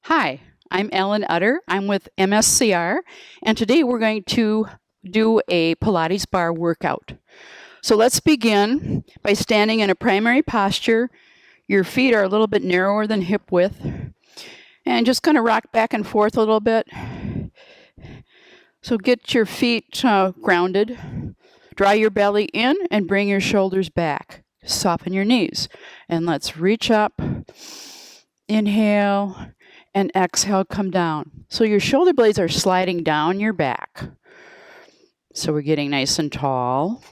Hi, I'm Ellen Utter. I'm with MSCR, and today we're going to do a Pilates Barre workout. So let's begin by standing in a primary posture. Your feet are a little bit narrower than hip width, and just kind of rock back and forth a little bit. So get your feet grounded. Draw your belly in and bring your shoulders back. Soften your knees, and let's reach up. Inhale. And exhale, come down. So your shoulder blades are sliding down your back. So we're getting nice and tall.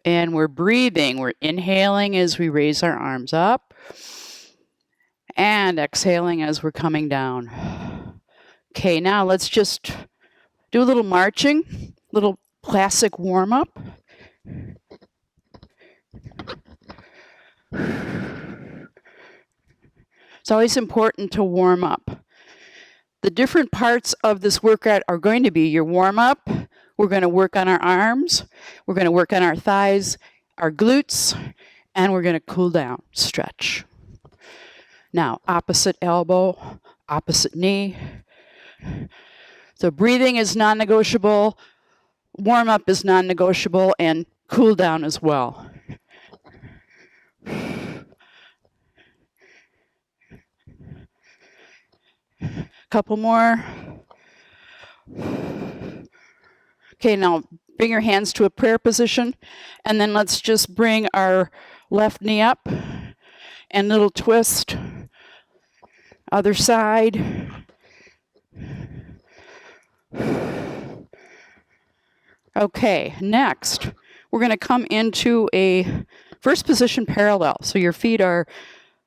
And we're breathing. We're inhaling as we raise our arms up. And exhaling as we're coming down. Okay, now let's just do a little marching, little classic warm-up. It's always important to warm up. The different parts of this workout are going to be your warm-up. We're going to work on our arms. We're going to work on our thighs, our glutes, and we're going to cool down, stretch. Now, opposite elbow, opposite knee. So breathing is non-negotiable, warm-up is non-negotiable, and cool down as well. Couple more. Okay, now bring your hands to a prayer position, and then let's just bring our left knee up and little twist. Other side. Okay, next, we're going to come into a first position parallel. So your feet are,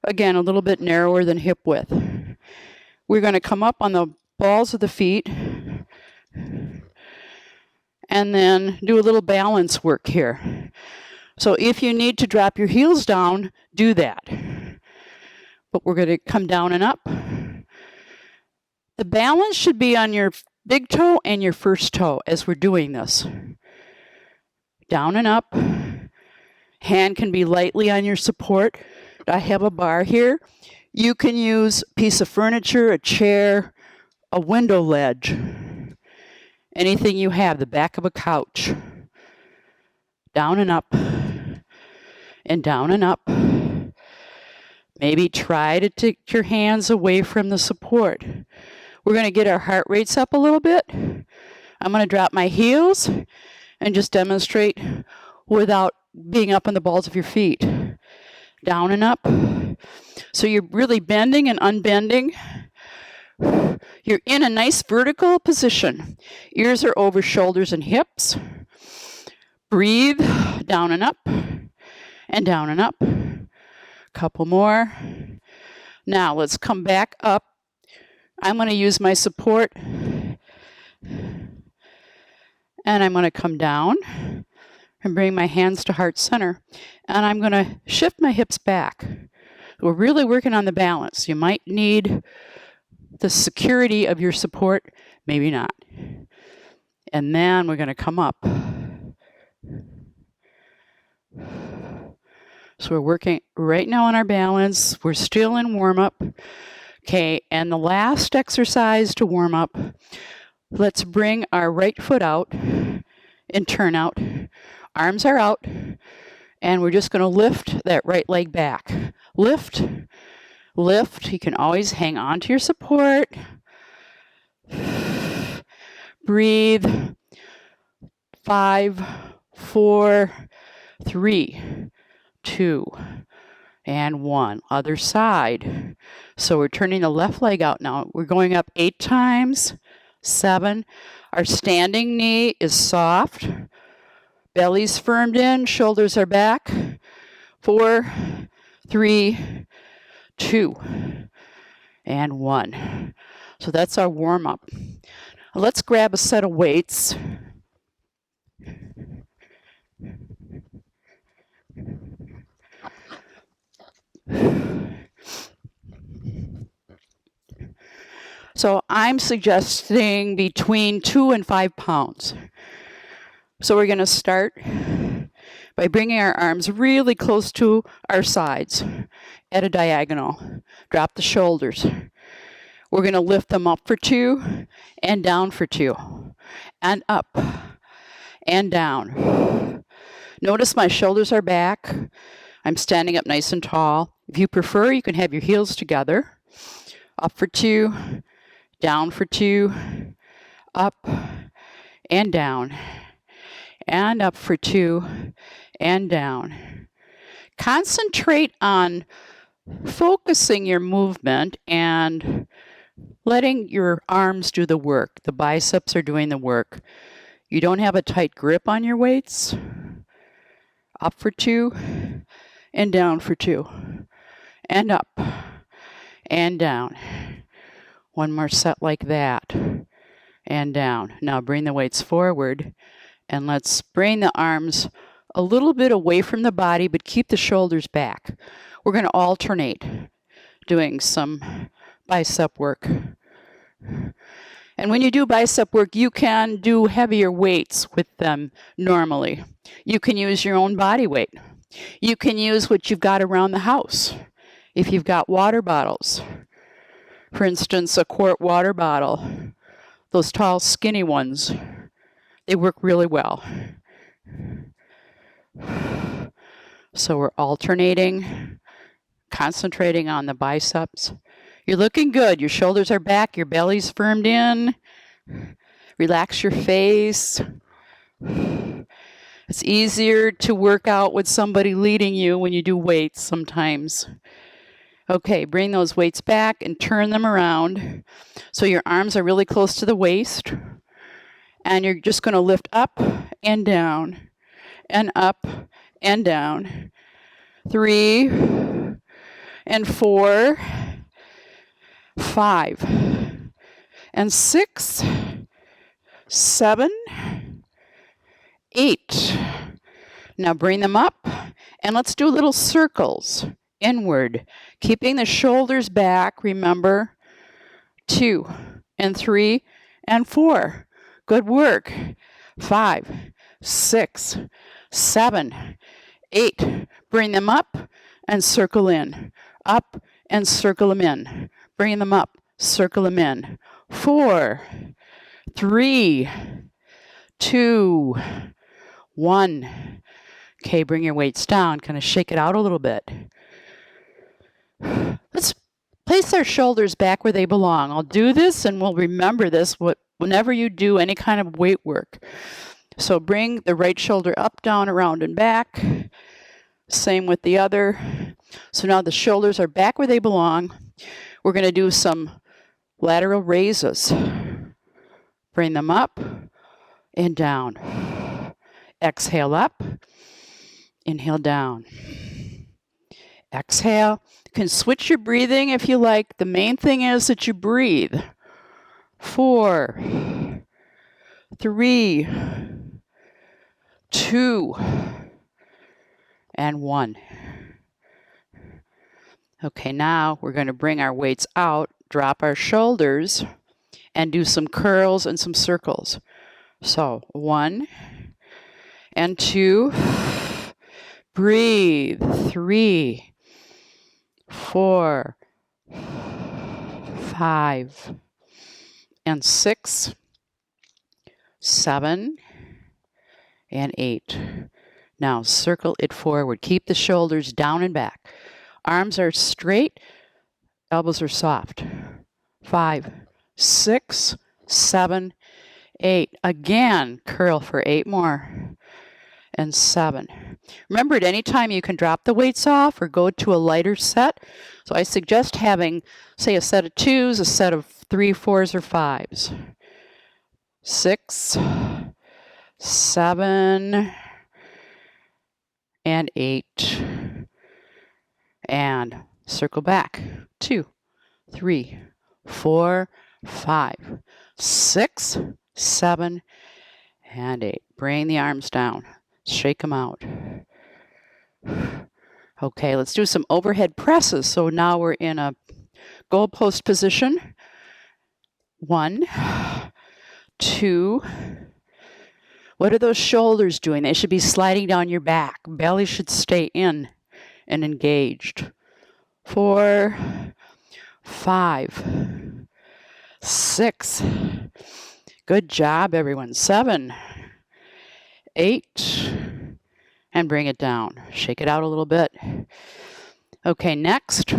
again, a little bit narrower than hip width. We're going to come up on the balls of the feet and then do a little balance work here. So if you need to drop your heels down, do that. But we're going to come down and up. The balance should be on your big toe and your first toe as we're doing this. Down and up. Hand can be lightly on your support. I have a bar here. You can use a piece of furniture, a chair, a window ledge, anything you have, the back of a couch. Down and up, and down and up. Maybe try to take your hands away from the support. We're going to get our heart rates up a little bit. I'm going to drop my heels and just demonstrate without being up on the balls of your feet. Down and up. So you're really bending and unbending. You're in a nice vertical position. Ears are over shoulders and hips. Breathe, down and up, and down and up. Couple more. Now let's come back up. I'm going to use my support. And I'm going to come down and bring my hands to heart center. And I'm going to shift my hips back. We're really working on the balance. You might need the security of your support, maybe not. And then we're going to come up. So we're working right now on our balance. We're still in warm-up. Okay, and the last exercise to warm up, let's bring our right foot out and turn out. Arms are out, and we're just going to lift that right leg back. Lift, lift. You can always hang on to your support. Breathe. 5, 4, 3, 2, and 1. Other side. So we're turning the left leg out now. We're going up 8 times. 7. Our standing knee is soft. Belly's firmed in. Shoulders are back. 4, 3, 2, and 1. So that's our warm-up. Let's grab a set of weights. So I'm suggesting between 2 and 5 pounds. So we're going to start by bringing our arms really close to our sides at a diagonal. Drop the shoulders. We're going to lift them up for 2 and down for 2 and up and down. Notice my shoulders are back. I'm standing up nice and tall. If you prefer, you can have your heels together. Up for 2, down for 2, up and down, and up for 2 and down. Concentrate on focusing your movement and letting your arms do the work. The biceps are doing the work. You don't have a tight grip on your weights. Up for 2 and down for 2 and up and down. One more set like that and down. Now bring the weights forward and let's bring the arms a little bit away from the body, but keep the shoulders back. We're going to alternate doing some bicep work. And when you do bicep work, you can do heavier weights with them normally. You can use your own body weight. You can use what you've got around the house. If you've got water bottles, for instance, a quart water bottle, those tall, skinny ones, they work really well. So we're alternating, concentrating on the biceps. You're looking good. Your shoulders are back. Your belly's firmed in. Relax your face. It's easier to work out with somebody leading you when you do weights sometimes. Okay, bring those weights back and turn them around. So your arms are really close to the waist. And you're just going to lift up and down and up and down. 3 and 4, 5 and 6, 7, 8. Now bring them up and let's do little circles inward, keeping the shoulders back, remember. 2 and 3 and 4. Good work. 5, 6, 7, 8. Bring them up and circle in. Up and circle them in. Bring them up, circle them in. 4, 3, 2, 1. Okay, bring your weights down. Kind of shake it out a little bit. Let's place our shoulders back where they belong. I'll do this and we'll remember this whenever you do any kind of weight work. So bring the right shoulder up, down, around, and back. Same with the other. So now the shoulders are back where they belong. We're going to do some lateral raises. Bring them up and down. Exhale up. Inhale down. Exhale. You can switch your breathing if you like. The main thing is that you breathe. 4, 3, 2, and 1. Okay, now we're going to bring our weights out, drop our shoulders, and do some curls and some circles. So 1 and 2. Breathe. 3, 4, 5, and 6, 7, and 8. Now circle it forward. Keep the shoulders down and back. Arms are straight, elbows are soft. 5, 6, 7, 8. Again, curl for 8 more. And 7. Remember, at any time you can drop the weights off or go to a lighter set. So I suggest having, say, a set of 2s, a set of 3, 4s, or 5s. 6, 7, and 8. And circle back. 2, 3, 4, 5, 6, 7, and 8. Bring the arms down. Shake them out. Okay, let's do some overhead presses. So now we're in a goalpost position. 1, 2, What are those shoulders doing? They should be sliding down your back. Belly should stay in and engaged. 4, 5, 6. Good job, everyone. 7, 8, and bring it down. Shake it out a little bit. Okay, next,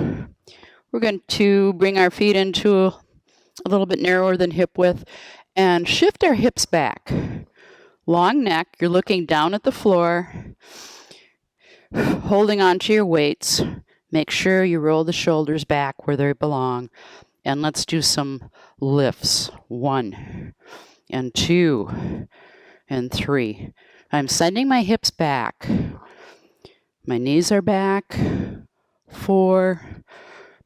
we're going to bring our feet into a little bit narrower than hip width and shift our hips back. Long neck, you're looking down at the floor, holding on to your weights. Make sure you roll the shoulders back where they belong. And let's do some lifts. 1 and 2 and 3. I'm sending my hips back. My knees are back. 4.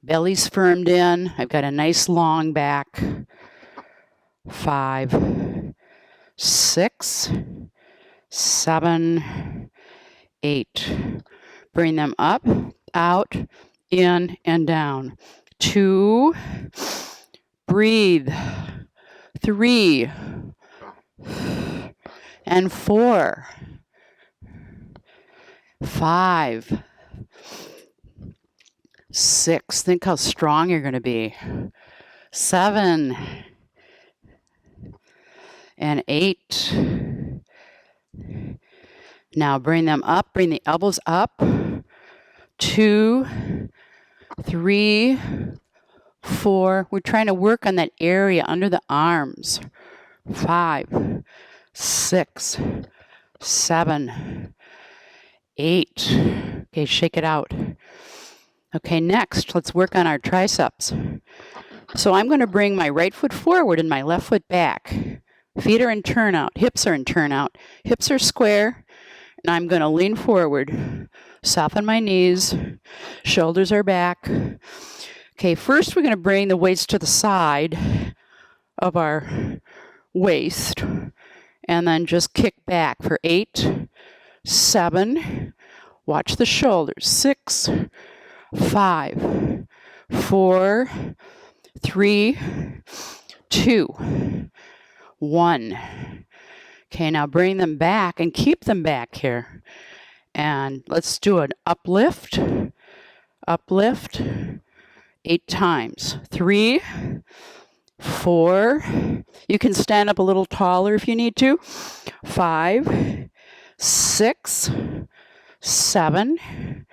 Belly's firmed in. I've got a nice long back. 5, 6, 7, 8. Bring them up, out, in, and down. 2. Breathe. 3. And 4. 5. 6. Think how strong you're going to be. 7. And 8. Now bring them up, bring the elbows up. 2, 3, 4. We're trying to work on that area under the arms. 5, 6, 7, 8. Okay, shake it out. Okay, next, let's work on our triceps. So I'm going to bring my right foot forward and my left foot back. Feet are in turnout. Hips are in turnout. Hips are square. And I'm going to lean forward. Soften my knees. Shoulders are back. Okay, first we're going to bring the weights to the side of our waist. And then just kick back for 8, 7. Watch the shoulders. 6, 5, 4, 3, 2, 1. Okay, now bring them back and keep them back here. And let's do an uplift. Uplift 8 times. 3, 4. You can stand up a little taller if you need to. 5, 6, 7,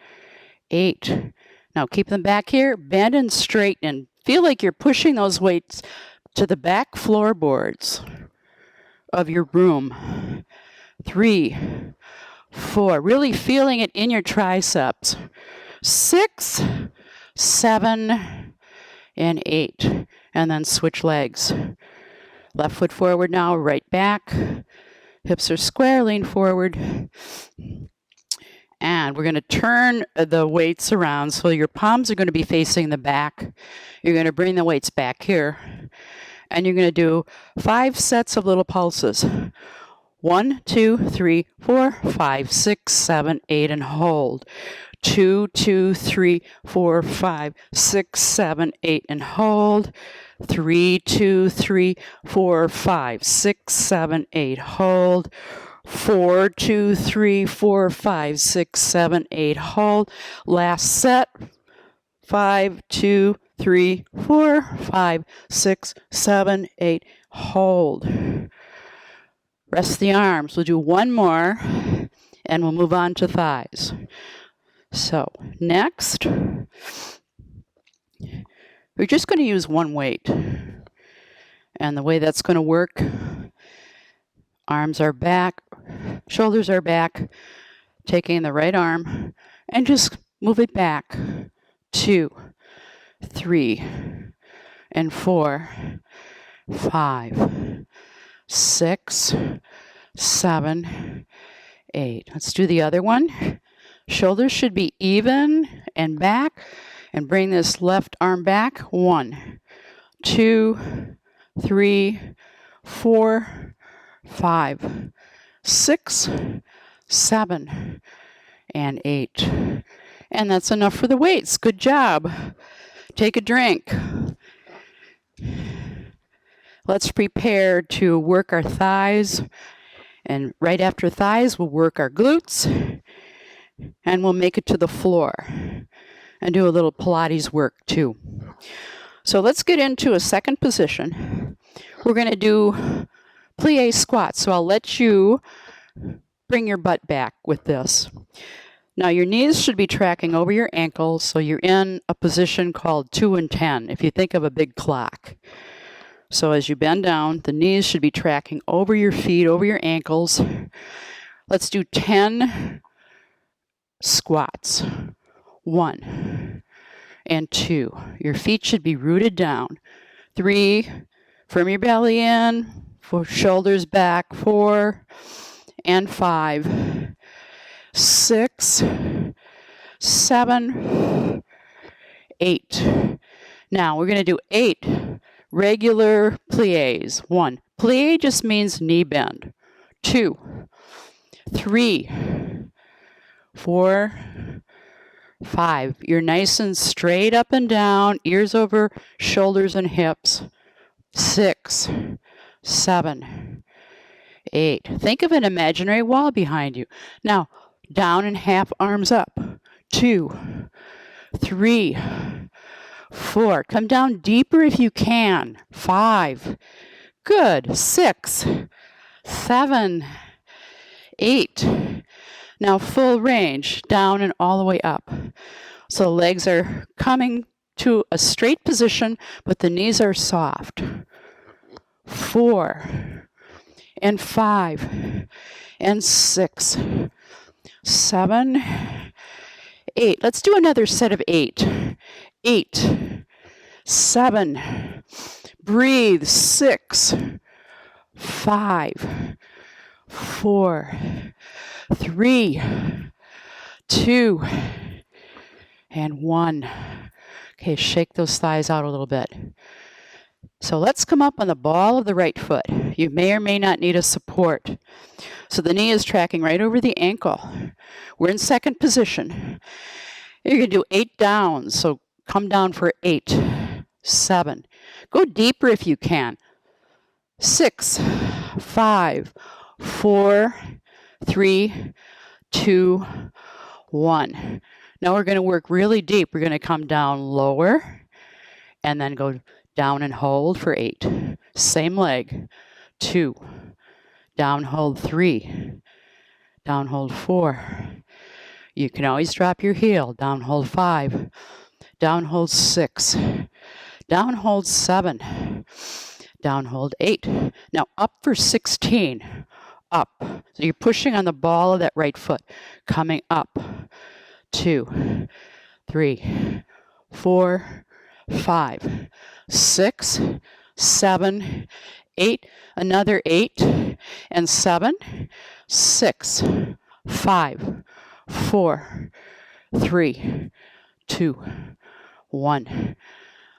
8. Now keep them back here. Bend and straighten and feel like you're pushing those weights to the back floorboards of your room. 3, 4. Really feeling it in your triceps. 6, 7, and 8. And then switch legs. Left foot forward now, right back. Hips are square, lean forward. And we're going to turn the weights around so your palms are going to be facing the back. You're going to bring the weights back here. And you're going to do 5 sets of little pulses. 1, 2, 3, 4, 5, 6, 7, 8, and hold. 2, 2, 3, 4, 5, 6, 7, 8, and hold. 3, 2, 3, 4, 5, 6, 7, 8, hold. 4, 2, 3, 4, 5, 6, 7, 8, hold. Last set. 5, 2, 3, 4, 5, 6, 7, 8, hold. Rest the arms. We'll do one more, and we'll move on to thighs. So, next, we're just going to use one weight. And the way that's going to work, arms are back, shoulders are back, taking the right arm, and just move it back. 2, 3, and 4, 5, 6, 7, 8. Let's do the other one. Shoulders should be even and back. And bring this left arm back. 1, 2, 3, 4, 5, 6, 7, and 8. And that's enough for the weights. Good job. Take a drink. Let's prepare to work our thighs And right after thighs, we'll work our glutes, and we'll make it to the floor and do a little Pilates work too. So let's get into a second position. We're going to do Pleeease squats. So I'll let you bring your butt back with this. Now your knees should be tracking over your ankles, so you're in a position called 2 and 10, if you think of a big clock. So as you bend down, the knees should be tracking over your feet, over your ankles. Let's do 10 squats. 1 and 2. Your feet should be rooted down. 3, firm your belly in, 4, shoulders back. 4 and 5. 6, 7, 8. Now we're going to do 8 regular plies. 1. Plie just means knee bend. 2, 3, 4, 5. You're nice and straight up and down, ears over shoulders and hips. 6, 7, 8. Think of an imaginary wall behind you. Now, down and half arms up. 2, 3, 4. Come down deeper if you can. 5. Good. 6, 7, 8. Now full range, down and all the way up. So legs are coming to a straight position, but the knees are soft. 4 and 5 and 6, 7, 8. Let's do another set of 8. 8, 7, breathe. 6, 5, 4, 3, 2, and 1. Okay, shake those thighs out a little bit. So let's come up on the ball of the right foot. You may or may not need a support. So the knee is tracking right over the ankle. We're in second position. You're going to do 8 downs. So come down for 8, 7. Go deeper if you can. 6, 5, 4, 3, 2, 1. Now we're going to work really deep. We're going to come down lower and then go down and hold for 8. Same leg. 2. Down, hold 3. Down, hold 4. You can always drop your heel. Down, hold 5. Down, hold 6. Down, hold 7. Down, hold 8. Now up for 16. Up. So you're pushing on the ball of that right foot. Coming up. 2, 3, 4, 5, 6, 7, 8. Another 8 and 7, 6, 5, 4, 3, 2, 1.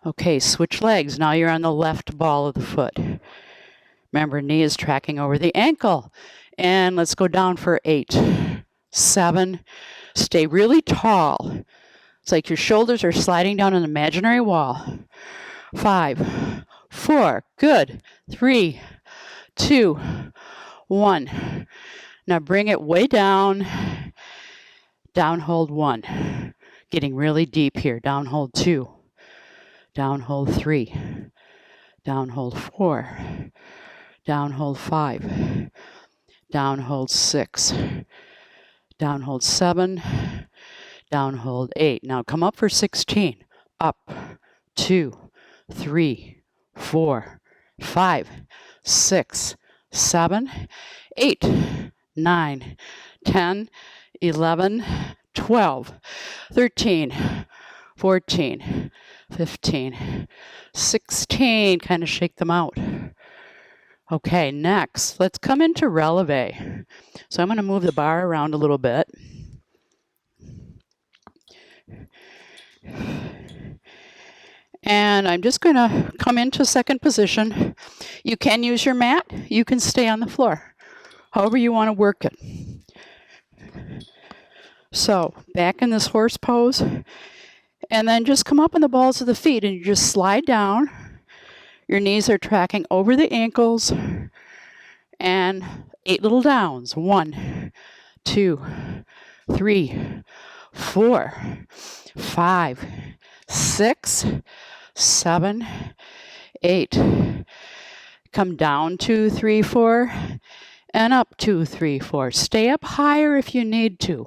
Okay, switch legs. Now you're on the left ball of the foot. Remember, knee is tracking over the ankle. And let's go down for 8, 7. Stay really tall. It's like your shoulders are sliding down an imaginary wall. 5, 4. Good. 3, 2, 1. Now bring it way down. Down, hold 1. Getting really deep here. Down, hold 2. Down, hold 3. Down, hold 4. Down, hold 5. Down, hold 6. Down, hold 7. Down, hold 8. Now come up for 16. Up. 2, 3, 4, 5, 6, 7, 8, 9, 10, 11, 12, 13, 14, 15, 16. Kind of shake them out. Okay, next, let's come into Releve. So I'm going to move the bar around a little bit. And I'm just going to come into second position. You can use your mat. You can stay on the floor. However you want to work it. So back in this horse pose. And then just come up on the balls of the feet and you just slide down. Your knees are tracking over the ankles. And 8 little downs. 1, 2, 3, 4, 5, 6, 7, 8. Come down 2, 3, 4, and up 2, 3, 4. Stay up higher if you need to.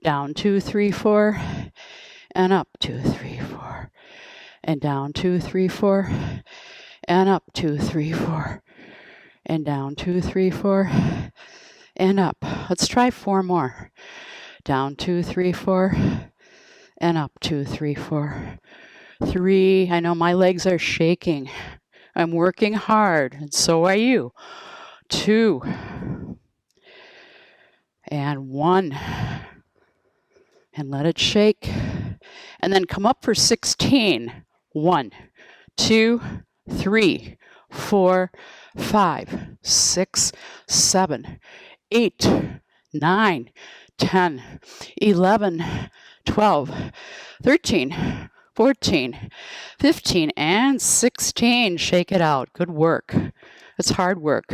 Down 2, 3, 4, and up 2, 3, 4. And down 2, 3, 4, and up 2, 3, 4. And down 2, 3, 4, and up. Let's try 4 more. Down 2, 3, 4, and up 2, 3, 4. 3. I know my legs are shaking. I'm working hard, and so are you. 2. And 1. And let it shake. And then come up for 16. 1, 2, 3, 4, 5, 6, 7, 8, 9, 10, 11, 12, 13, 14, 15, and 16. Shake it out. Good work. It's hard work.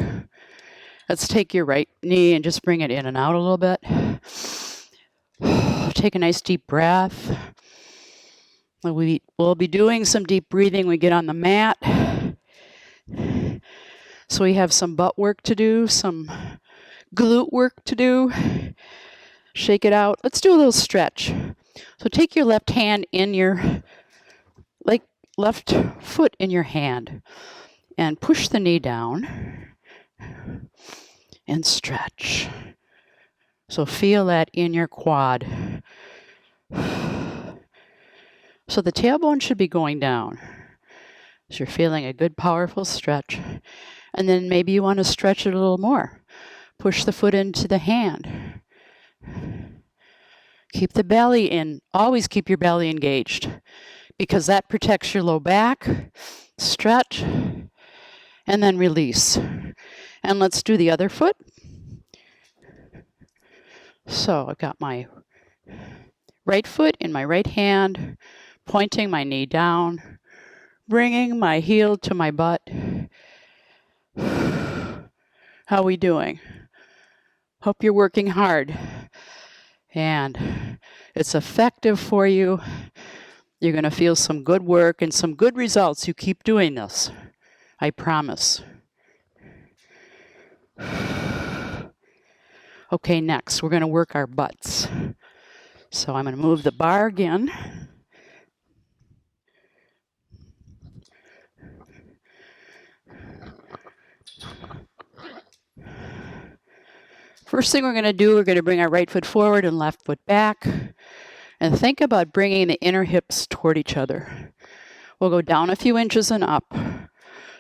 Let's take your right knee and just bring it in and out a little bit. Take a nice deep breath. We'll be doing some deep breathing when we get on the mat. So we have some butt work to do, some glute work to do. Shake it out. Let's do a little stretch. So take your left hand in your, left foot in your hand and push the knee down and stretch. So feel that in your quad. So the tailbone should be going down. So you're feeling a good, powerful stretch. And then maybe you want to stretch it a little more. Push the foot into the hand. Keep the belly in. Always keep your belly engaged because that protects your low back. Stretch. And then release. And let's do the other foot. So I've got my right foot in my right hand, pointing my knee down, bringing my heel to my butt. How are we doing? Hope you're working hard. And it's effective for you. You're going to feel some good work and some good results. You keep doing this. I promise. Okay, next we're going to work our butts. So I'm going to move the bar again. First thing we're going to do, we're going to bring our right foot forward and left foot back. And think about bringing the inner hips toward each other. We'll go down a few inches and up.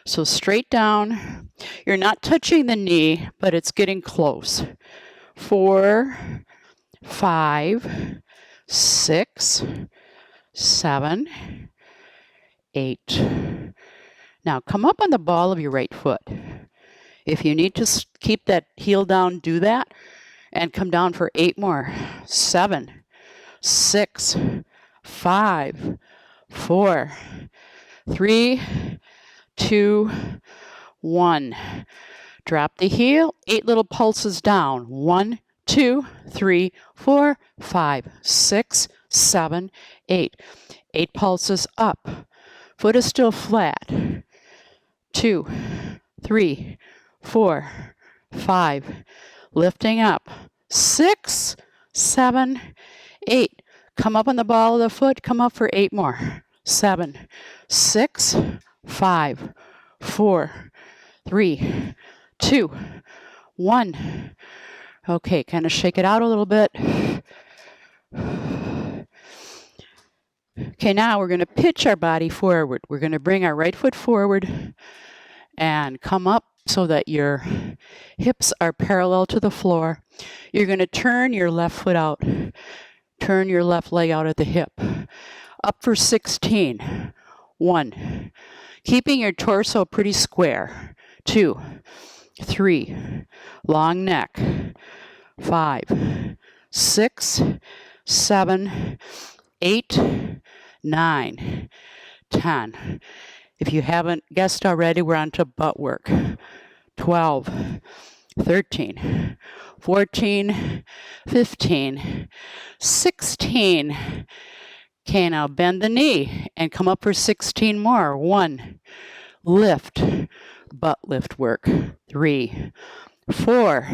So straight down. You're not touching the knee, but it's getting close. 4, 5, 6, 7, 8. Now come up on the ball of your right foot. If you need to keep that heel down, do that. And come down for 8 more. 7, 6, 5, 4, 3, 2, 1. Drop the heel. 8 little pulses down. 1, 2, 3, 4, 5, 6, 7, 8. 8 pulses up. Foot is still flat. 2, 3, 4, 5. Lifting up. 6, 7, 8. Come up on the ball of the foot. Come up for 8 more. 7, 6, 5, 4, 3, 2, 1. Okay, kind of shake it out a little bit. Okay, now we're going to pitch our body forward. We're going to bring our right foot forward and come up so that your hips are parallel to the floor. You're going to turn your left foot out. Turn your left leg out at the hip. Up for 16. 1. Keeping your torso pretty square. 2, 3. Long neck. 5, 6, 7, 8, 9, 10. If you haven't guessed already, we're on to butt work. 12, 13, 14, 15, 16. Okay, now bend the knee and come up for 16 more. 1, lift, butt lift work. 3, 4,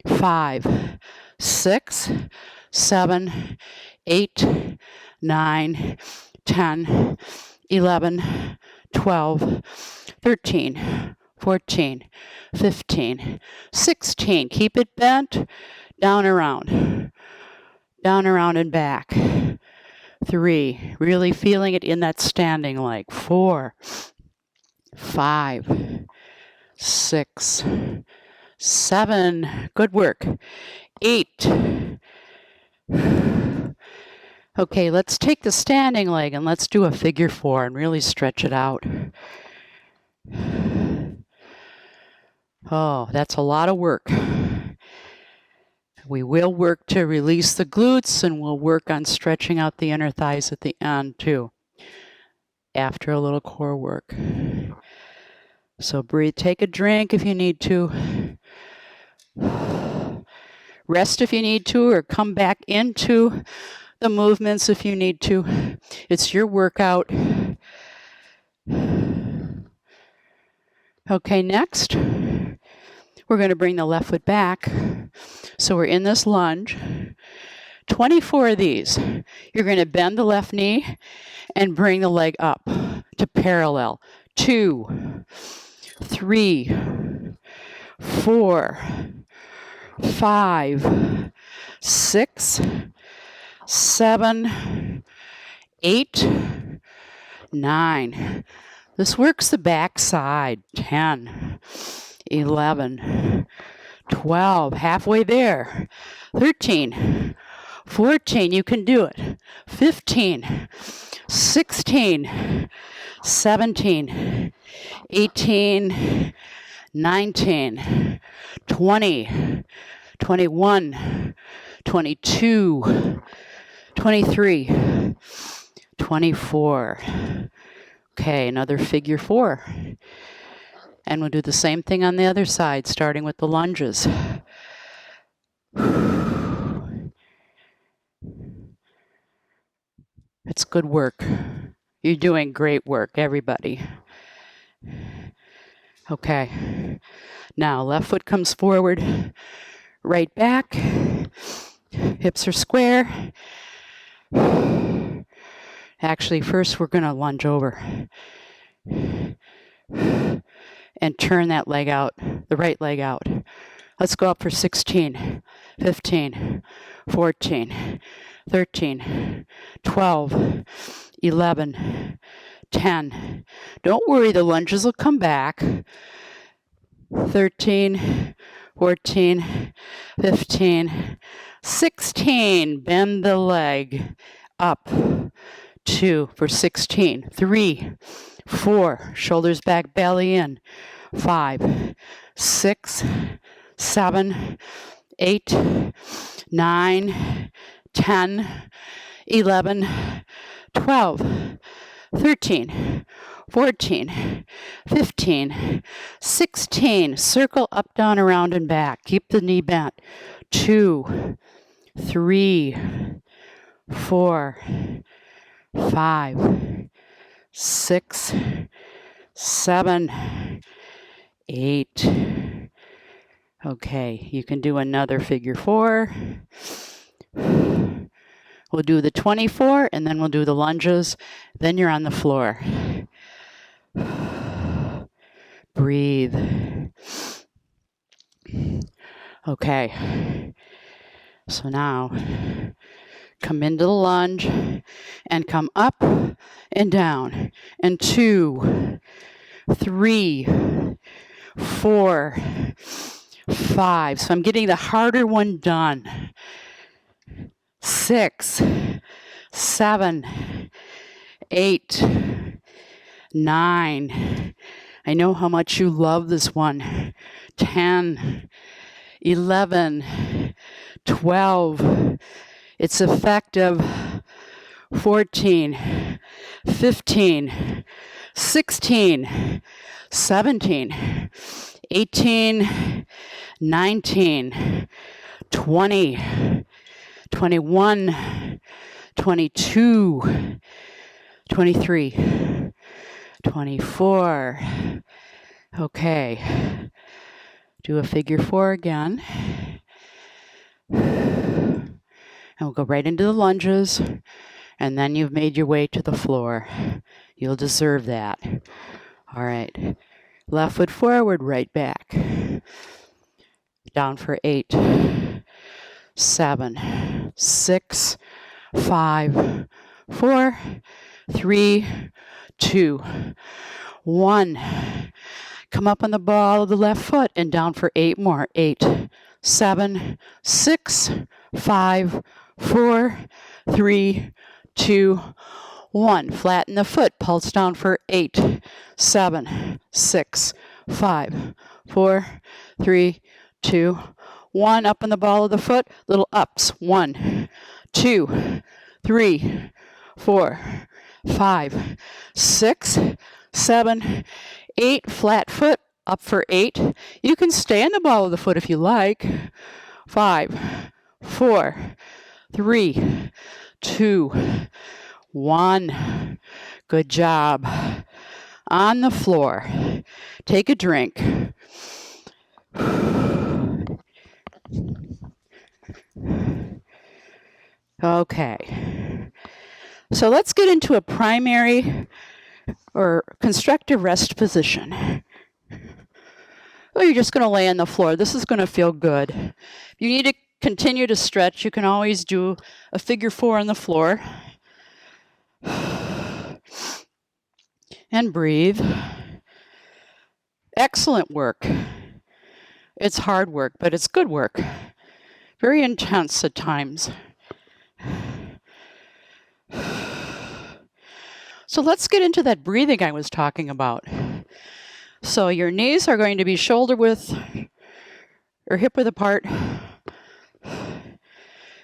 5, 6, 7, 8, 9, 10, 11, 12, 13, 14, 15, 16. Keep it bent, down around and back. 3, really feeling it in that standing leg. 4, 5, 6, 7. Good work. 8. Okay, let's take the standing leg and let's do a figure 4 and really stretch it out. Oh, that's a lot of work. We will work to release the glutes, and we'll work on stretching out the inner thighs at the end too, after a little core work. So breathe, take a drink if you need to. Rest if you need to, or come back into the movements if you need to. It's your workout. Okay, next, we're going to bring the left foot back. So we're in this lunge. 24 of these. You're going to bend the left knee and bring the leg up to parallel. 2, 3, 4, 5, 6, 7, 8, 9. This works the back side. 10, 11, 12, halfway there. 13, 14, you can do it. 15, 16, 17, 18, 19, 20, 21, 22, 23, 24. Okay, another figure 4. And we'll do the same thing on the other side, starting with the lunges. It's good work. You're doing great work, everybody. Okay. Now, left foot comes forward, right back. Hips are square. Actually, first we're going to lunge over. And turn that leg out, the right leg out. Let's go up for 16, 15, 14, 13, 12, 11, 10. Don't worry, the lunges will come back. 13, 14, 15, 16. Bend the leg up. 2 for 16. 3, 4, shoulders back, belly in. 5, 6, 7, 8, 9, 10, 11, 12, 13, 14, 15, 16. Circle up, down, around, and back. Keep the knee bent. 2, 3, 4, 5, 6, 7, 8. Okay, you can do another figure 4. We'll do the 24 and then we'll do the lunges. Then you're on the floor. Breathe. Okay. So now come into the lunge and come up and down. And 2, 3, 4, 5. So I'm getting the harder one done. 6, 7, 8, 9. I know how much you love this one. 10, 11, 12. It's effective. 14, 15, 16, 17, 18, 19, 20, 21, 22, 23, 24. Okay. Do a figure 4 again. And we'll go right into the lunges. And then you've made your way to the floor. You'll deserve that. All right. Left foot forward, right back. Down for 8, 7, 6, 5, 4, 3, 2, 1. Come up on the ball of the left foot and down for 8 more. 8, 7, 6, 5, 4, 3, 2, 1. Flatten the foot. Pulse down for 8, 7, 6, 5, 4, 3, 2, 1. Up on the ball of the foot. Little ups. 1, 2, 3, 4, 5, 6, 7, 8. Flat foot. Up for 8. You can stay on the ball of the foot if you like. 5, 4, 3, 2, 1. Good job. On the floor. Take a drink. Okay. So let's get into a primary or constructive rest position. Oh, you're just going to lay on the floor. This is going to feel good. If you need to continue to stretch, you can always do a figure 4 on the floor. And breathe. Excellent work. It's hard work, but it's good work. Very intense at times. So let's get into that breathing I was talking about. So your knees are going to be shoulder width or hip width apart.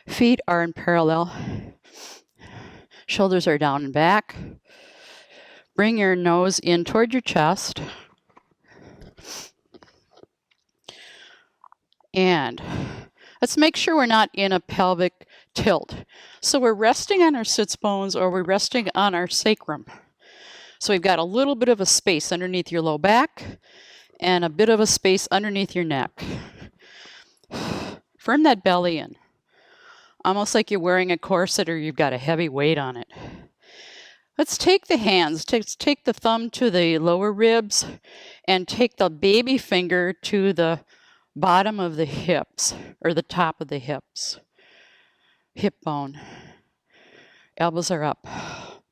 Feet are in parallel. Shoulders are down and back. Bring your nose in toward your chest. And let's make sure we're not in a pelvic tilt. So we're resting on our sits bones or we're resting on our sacrum. So we've got a little bit of a space underneath your low back and a bit of a space underneath your neck. Firm that belly in. Almost like you're wearing a corset or you've got a heavy weight on it. Let's take the hands, take the thumb to the lower ribs and take the baby finger to the bottom of the hips or the top of the hips. Hip bone. Elbows are up.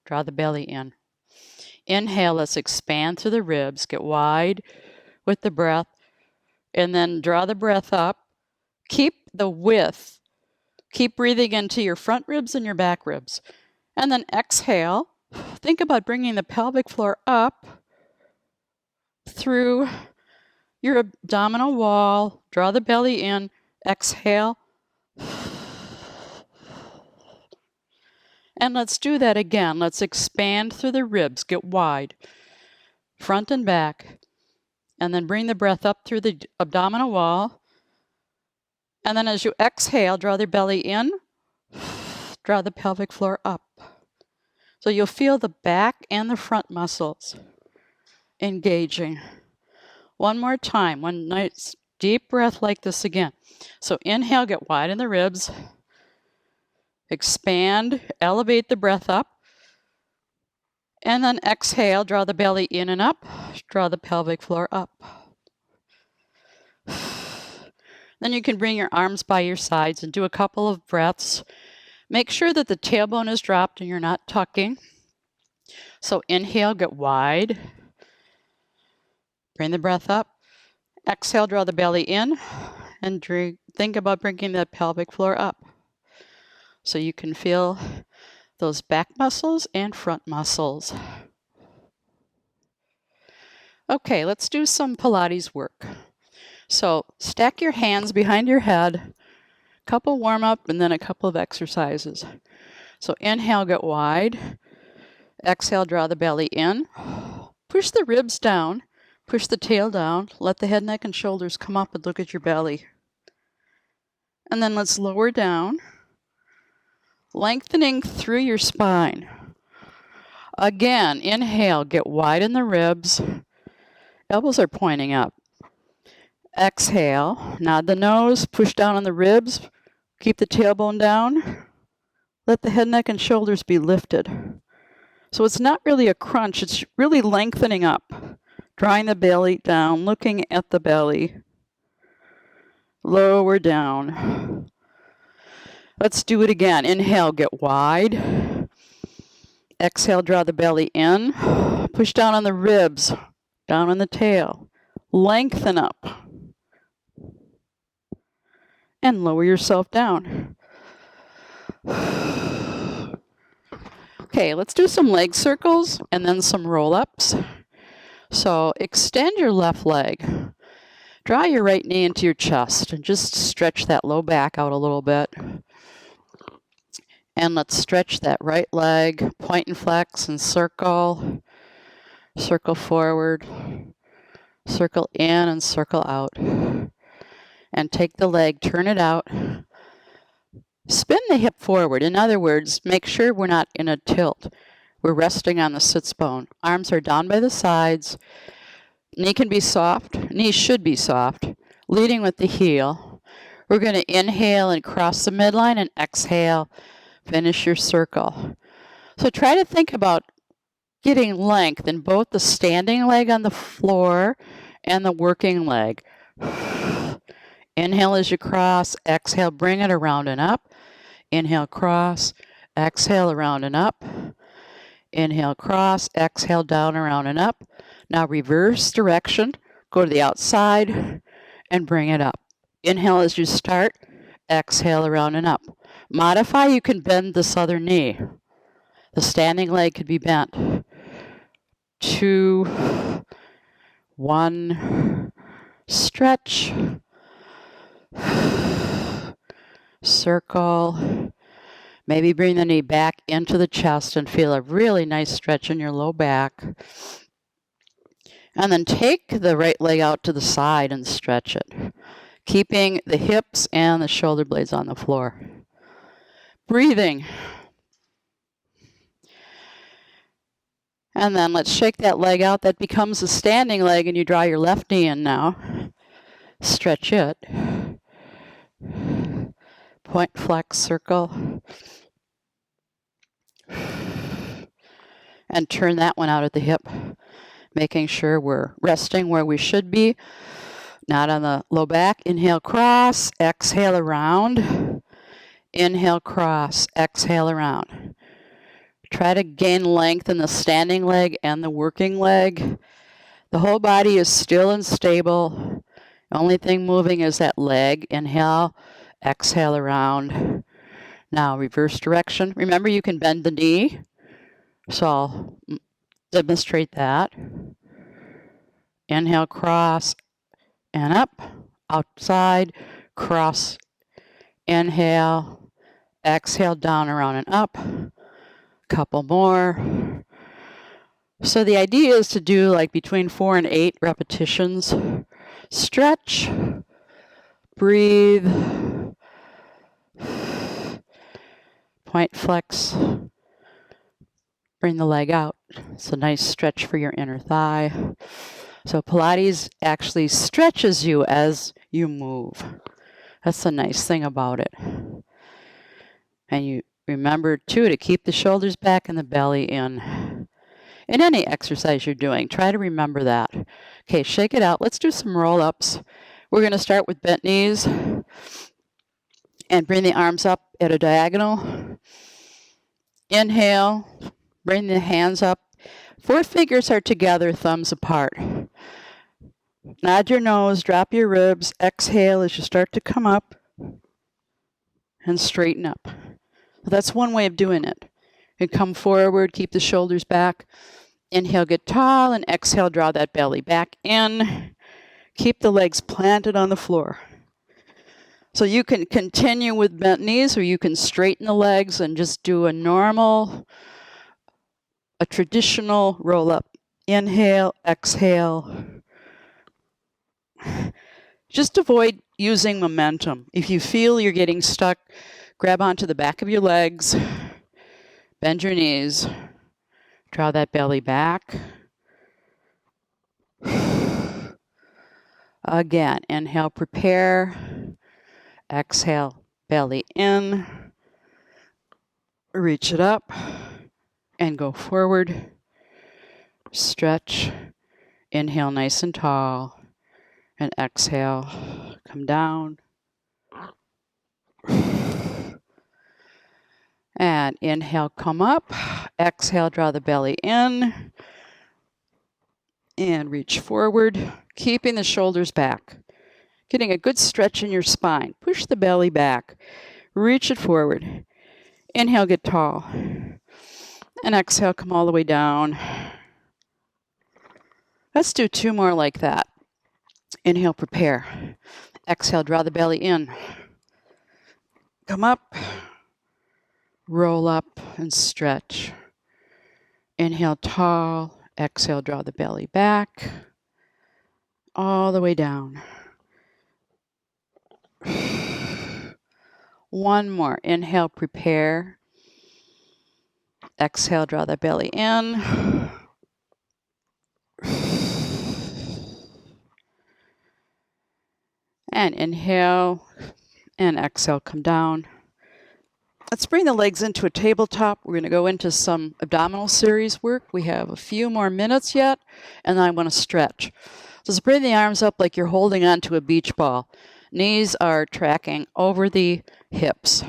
Draw the belly in. Inhale, let's expand through the ribs, get wide with the breath, and then draw the breath up. Keep the width. Keep breathing into your front ribs and your back ribs. And then exhale. Think about bringing the pelvic floor up through your abdominal wall. Draw the belly in. Exhale. And let's do that again. Let's expand through the ribs. Get wide. Front and back. And then bring the breath up through the abdominal wall. And then as you exhale, draw the belly in. Draw the pelvic floor up. So you'll feel the back and the front muscles engaging. One more time. One nice deep breath like this again. So inhale, get wide in the ribs. Expand, elevate the breath up. And then exhale, draw the belly in and up. Draw the pelvic floor up. Then you can bring your arms by your sides and do a couple of breaths. Make sure that the tailbone is dropped and you're not tucking. So inhale, get wide. Bring the breath up. Exhale, draw the belly in. And think about bringing the pelvic floor up. So you can feel those back muscles and front muscles. Okay, let's do some Pilates work. So stack your hands behind your head. Couple warm up and then a couple of exercises. So inhale, get wide. Exhale, draw the belly in. Push the ribs down. Push the tail down. Let the head, neck, and shoulders come up and look at your belly. And then let's lower down, lengthening through your spine. Again, inhale, get wide in the ribs. Elbows are pointing up. Exhale, nod the nose, push down on the ribs. Keep the tailbone down. Let the head, neck, and shoulders be lifted. So it's not really a crunch, it's really lengthening up. Drawing the belly down, looking at the belly. Lower down. Let's do it again. Inhale, get wide. Exhale, draw the belly in. Push down on the ribs, down on the tail. Lengthen up. And lower yourself down. Okay, let's do some leg circles and then some roll-ups. So extend your left leg. Draw your right knee into your chest and just stretch that low back out a little bit. And let's stretch that right leg, point and flex and circle. Circle forward, circle in and circle out. And take the leg, turn it out. Spin the hip forward. In other words, make sure we're not in a tilt. We're resting on the sits bone. Arms are down by the sides. Knee can be soft. Knee should be soft. Leading with the heel. We're going to inhale and cross the midline and exhale. Finish your circle. So try to think about getting length in both the standing leg on the floor and the working leg. Inhale as you cross. Exhale, bring it around and up. Inhale, cross. Exhale, around and up. Inhale, cross. Exhale, down, around and up. Now reverse direction. Go to the outside and bring it up. Inhale as you start. Exhale, around and up. Modify, you can bend this other knee. The standing leg could be bent. 2, 1, stretch. Circle. Maybe bring the knee back into the chest and feel a really nice stretch in your low back. And then take the right leg out to the side and stretch it, keeping the hips and the shoulder blades on the floor. Breathing. And then let's shake that leg out. That becomes a standing leg, and you draw your left knee in now. Stretch it. Point, flex, circle. And turn that one out at the hip, making sure we're resting where we should be, not on the low back. Inhale, cross. Exhale, around. Inhale, cross. Exhale, around. Try to gain length in the standing leg and the working leg. The whole body is still and stable. The only thing moving is that leg. Inhale, exhale, around. Now reverse direction. Remember, you can bend the knee. So I'll demonstrate that. Inhale, cross, and up. Outside, cross. Inhale, exhale, down, around, and up. Couple more. So the idea is to do like between 4 and 8 repetitions. Stretch, breathe, point, flex, bring the leg out. It's a nice stretch for your inner thigh. So Pilates actually stretches you as you move. That's the nice thing about it. And you remember, too, to keep the shoulders back and the belly in. In any exercise you're doing, try to remember that. Okay, shake it out. Let's do some roll-ups. We're going to start with bent knees and bring the arms up at a diagonal. Inhale, bring the hands up. 4 fingers are together, thumbs apart. Nod your nose, drop your ribs. Exhale as you start to come up and straighten up. That's one way of doing it. You come forward, keep the shoulders back. Inhale, get tall, and exhale, draw that belly back in. Keep the legs planted on the floor. So you can continue with bent knees, or you can straighten the legs and just do a traditional roll-up. Inhale, exhale, Just avoid using momentum. If you feel you're getting stuck, grab onto the back of your legs, bend your knees, draw that belly back. Again, inhale, prepare. Exhale, belly in. Reach it up and go forward. Stretch. Inhale nice and tall. And exhale, come down. And inhale, come up. Exhale, draw the belly in. And reach forward, keeping the shoulders back. Getting a good stretch in your spine. Push the belly back. Reach it forward. Inhale, get tall. And exhale, come all the way down. Let's do 2 more like that. Inhale, prepare. Exhale, draw the belly in. Come up. Roll up and stretch. Inhale, tall. Exhale, draw the belly back. All the way down. 1 more. Inhale, prepare. Exhale, draw the belly in. And inhale and exhale, come down. Let's bring the legs into a tabletop. We're going to go into some abdominal series work. We have a few more minutes yet, and then I want to stretch. So let's bring the arms up like you're holding onto a beach ball. Knees are tracking over the hips.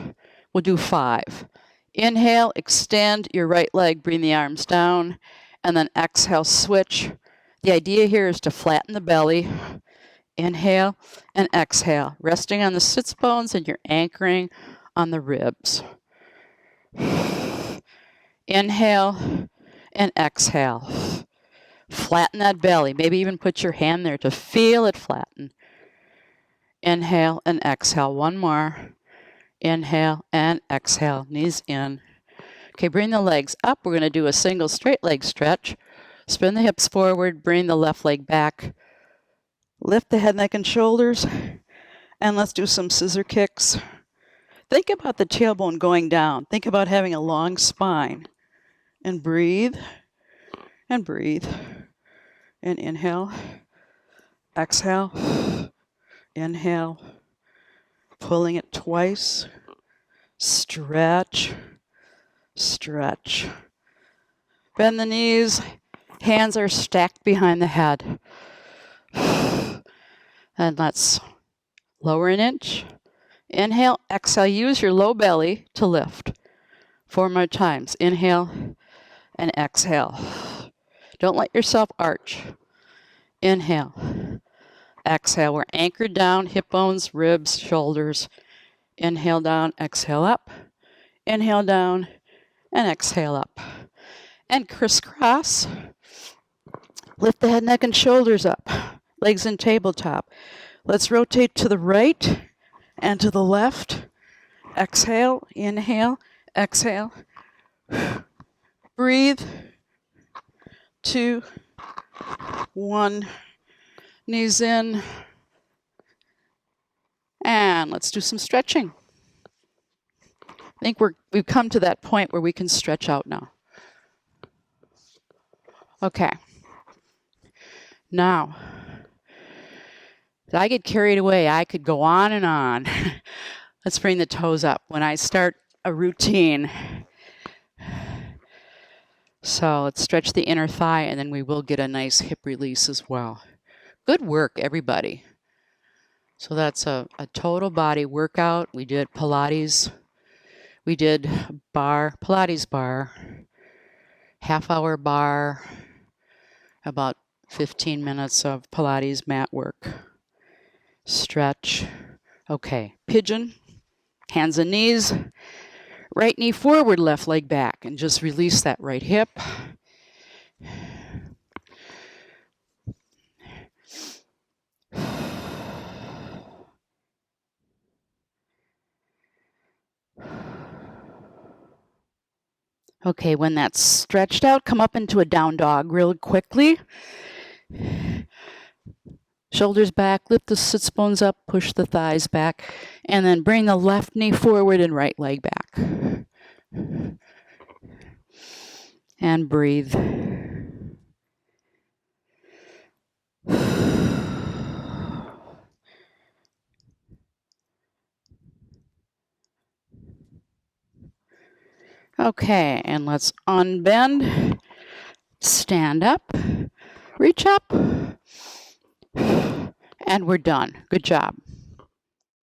We'll do 5. Inhale, extend your right leg, bring the arms down, and then exhale, switch. The idea here is to flatten the belly. Inhale and exhale, resting on the sits bones, and you're anchoring on the ribs. Inhale and exhale. Flatten that belly. Maybe even put your hand there to feel it flatten. Inhale and exhale. 1 more. Inhale and exhale. Knees in. Okay, bring the legs up. We're going to do a single straight leg stretch. Spin the hips forward. Bring the left leg back. Lift the head, neck, and shoulders. And let's do some scissor kicks. Think about the tailbone going down. Think about having a long spine. And breathe. And breathe. And inhale. Exhale. Inhale. Pulling it twice. Stretch. Stretch. Bend the knees. Hands are stacked behind the head. And let's lower an inch. Inhale, exhale. Use your low belly to lift. 4 more times. Inhale and exhale. Don't let yourself arch. Inhale. Exhale. We're anchored down, hip bones, ribs, shoulders. Inhale down, exhale up. Inhale down and exhale up. And crisscross. Lift the head, neck, and shoulders up. Legs in tabletop. Let's rotate to the right and to the left. Exhale, inhale, exhale. Breathe. 2, 1. Knees in. And let's do some stretching. I think we've come to that point where we can stretch out now. Okay. Now, if I get carried away, I could go on and on. Let's bring the toes up. When I start a routine, so let's stretch the inner thigh, and then we will get a nice hip release as well. Good work, everybody. So that's a total body workout. We did Pilates. We did Pilates bar, half-hour bar, about 15 minutes of Pilates mat work. Stretch. Okay, pigeon, hands and knees. Right knee forward, left leg back, and just release that right hip. Okay, when that's stretched out, come up into a down dog really quickly. Shoulders back, lift the sits bones up, push the thighs back, and then bring the left knee forward and right leg back. And breathe. Okay, and let's unbend, stand up, reach up, and we're done. Good job.